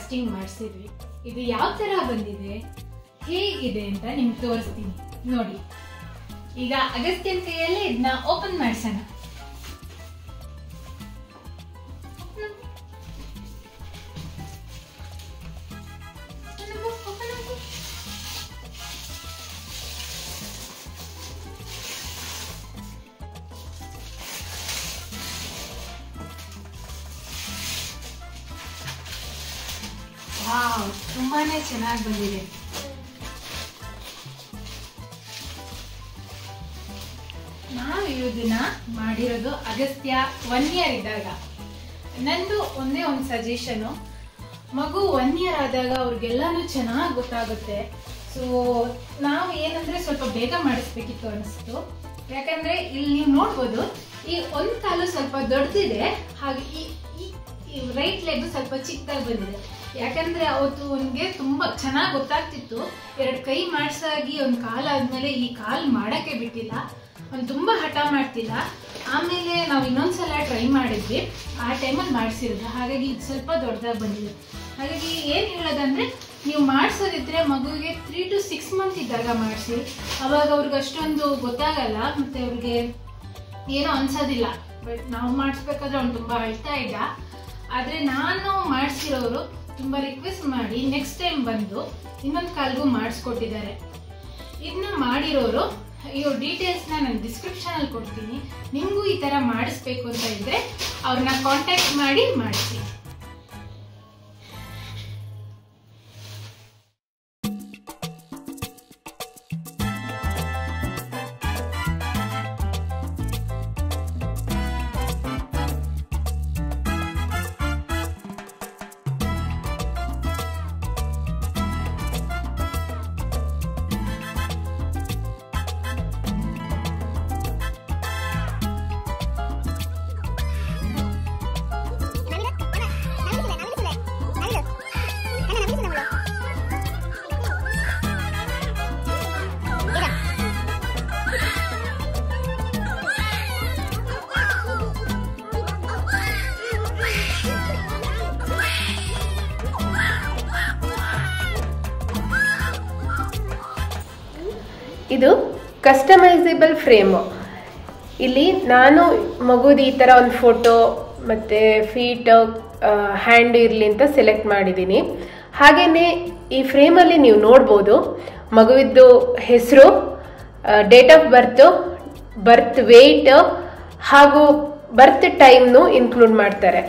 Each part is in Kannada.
ಕಾಸ್ಟಿಂಗ್ ಮಾಡಿಸಿದ್ವಿ. ಇದು ಯಾವ ತರ ಬಂದಿದೆ ಹೇಗಿದೆ ಅಂತ ನಿಮ್ಗೆ ತೋರಿಸ್ತೀನಿ ನೋಡಿ. ಈಗ ಅಗಸ್ತ್ಯನ್ ಕೈಯಲ್ಲಿ ಇದನ್ನ ಓಪನ್ ಮಾಡಿಸೋಣ. ವಾವ್, ತುಂಬಾನೇ ಚೆನ್ನಾಗಿ ಬಂದಿದೆ. ನಾವು ಇದನ್ನ ಮಾಡಿರೋದು ಅಗಸ್ತ್ಯ 1 year ಇದ್ದಾಗ. ನಂದು ಒಂದೇ ಒಂದು ಸಜೆಷನು, ಮಗು 1 year ಆದಾಗ ಅವ್ರಿಗೆಲ್ಲಾನು ಚೆನ್ನಾಗಿ ಗೊತ್ತಾಗುತ್ತೆ. ಸೊ ನಾವು ಏನಂದ್ರೆ ಸ್ವಲ್ಪ ಬೇಗ ಮಾಡಿಸ್ಬೇಕಿತ್ತು ಅನಿಸ್ತು. ಯಾಕಂದ್ರೆ ಇಲ್ಲಿ ನೀವು ನೋಡ್ಬೋದು, ಈ ಒಂದು ಕಾಲು ಸ್ವಲ್ಪ ದೊಡ್ಡದಿದೆ, ಹಾಗೆ ಈ ರೈಟ್ ಲೆಗ್ ಸ್ವಲ್ಪ ಚಿಕ್ಕದಾಗಿ ಬಂದಿದೆ. ಯಾಕಂದ್ರೆ ಅವತ್ತು ಅವನಿಗೆ ತುಂಬಾ ಚೆನ್ನಾಗಿ ಗೊತ್ತಾಗ್ತಿತ್ತು. 2 ಕೈ ಮಾಡ್ಸಾಗಿ ಒಂದು ಕಾಲು ಆದ್ಮೇಲೆ ಈ ಕಾಲು ಮಾಡಕ್ಕೆ ಬಿಟ್ಟಿಲ್ಲ. ಅವ್ನು ತುಂಬಾ ಹಠ ಮಾಡ್ತಿಲ್ಲ. ಆಮೇಲೆ ನಾವು ಇನ್ನೊಂದ್ಸಲ ಟ್ರೈ ಮಾಡಿದ್ವಿ, ಆ ಟೈಮಲ್ಲಿ ಮಾಡಿಸಿರೋದು. ಹಾಗಾಗಿ ಇದು ಸ್ವಲ್ಪ ದೊಡ್ಡದಾಗಿ ಬಂದಿದೆ. ಹಾಗಾಗಿ ಏನು ಹೇಳೋದಂದ್ರೆ, ನೀವು ಮಾಡಿಸೋದಿದ್ರೆ ಮಗುವಿಗೆ 3 to 6 months ಇದ್ದಾಗ ಮಾಡಿಸಿ. ಅವಾಗ ಅವ್ರಿಗೆ ಅಷ್ಟೊಂದು ಗೊತ್ತಾಗಲ್ಲ, ಮತ್ತೆ ಅವ್ರಿಗೆ ಏನೋ ಅನ್ಸೋದಿಲ್ಲ. ಬಟ್ ನಾವು ಮಾಡಿಸ್ಬೇಕಾದ್ರೆ ಅವ್ನು ತುಂಬಾ ಅಳ್ತಾ ಇದ್ದ. ಆದರೆ ನಾನು ಮಾಡಿಸಿರೋರು ತುಂಬಾ ರಿಕ್ವೆಸ್ಟ್ ಮಾಡಿ ನೆಕ್ಸ್ಟ್ ಟೈಮ್ ಬಂದು ಇನ್ನೊಂದು ಕಾಲ್ಗೂ ಮಾಡಿಸ್ಕೊಟ್ಟಿದ್ದಾರೆ. ಇದನ್ನ ಮಾಡಿರೋರು ಇವ್ರ ಡೀಟೇಲ್ಸ್ನ ನಾನು ಡಿಸ್ಕ್ರಿಪ್ಷನಲ್ಲಿ ಕೊಡ್ತೀನಿ. ನಿಮಗೂ ಈ ಥರ ಮಾಡಿಸ್ಬೇಕು ಅಂತ ಇದ್ದರೆ ಅವ್ರನ್ನ ಕಾಂಟ್ಯಾಕ್ಟ್ ಮಾಡಿ ಮಾಡಿಸಿ. ಇದು ಕಸ್ಟಮೈಸೇಬಲ್ ಫ್ರೇಮು. ಇಲ್ಲಿ ನಾನು ಮಗುದು ಈ ಥರ ಒಂದು ಫೋಟೋ ಮತ್ತು ಫೀಟ್ ಹ್ಯಾಂಡ್ ಇರಲಿ ಅಂತ ಸೆಲೆಕ್ಟ್ ಮಾಡಿದ್ದೀನಿ. ಹಾಗೆಯೇ ಈ ಫ್ರೇಮಲ್ಲಿ ನೀವು ನೋಡ್ಬೋದು ಮಗುವಿದ್ದು ಹೆಸರು, ಡೇಟ್ ಆಫ್ ಬರ್ತ್ ವೇಟ್ ಹಾಗೂ ಬರ್ತ್ ಟೈಮ್ನು ಇನ್ಕ್ಲೂಡ್ ಮಾಡ್ತಾರೆ.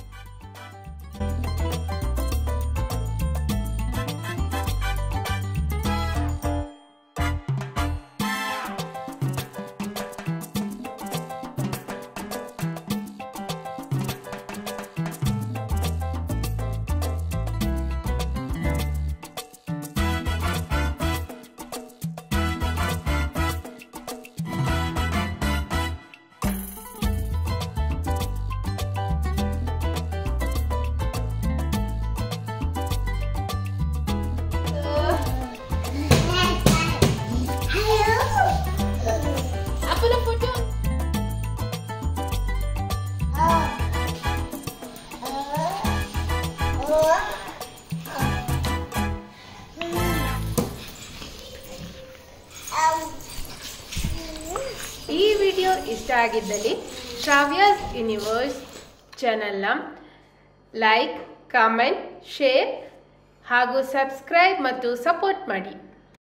ಈ ವಿಡಿಯೋ ಇಷ್ಟ ಆಗಿದ್ದಲ್ಲಿ ಶ್ರಾವ್ಯಾಸ್ ಯೂನಿವರ್ಸ್ ಚಾನೆಲ್ನ ಲೈಕ್, ಕಾಮೆಂಟ್, ಶೇರ್ ಹಾಗೂ ಸಬ್ಸ್ಕ್ರೈಬ್ ಮತ್ತು ಸಪೋರ್ಟ್ ಮಾಡಿ.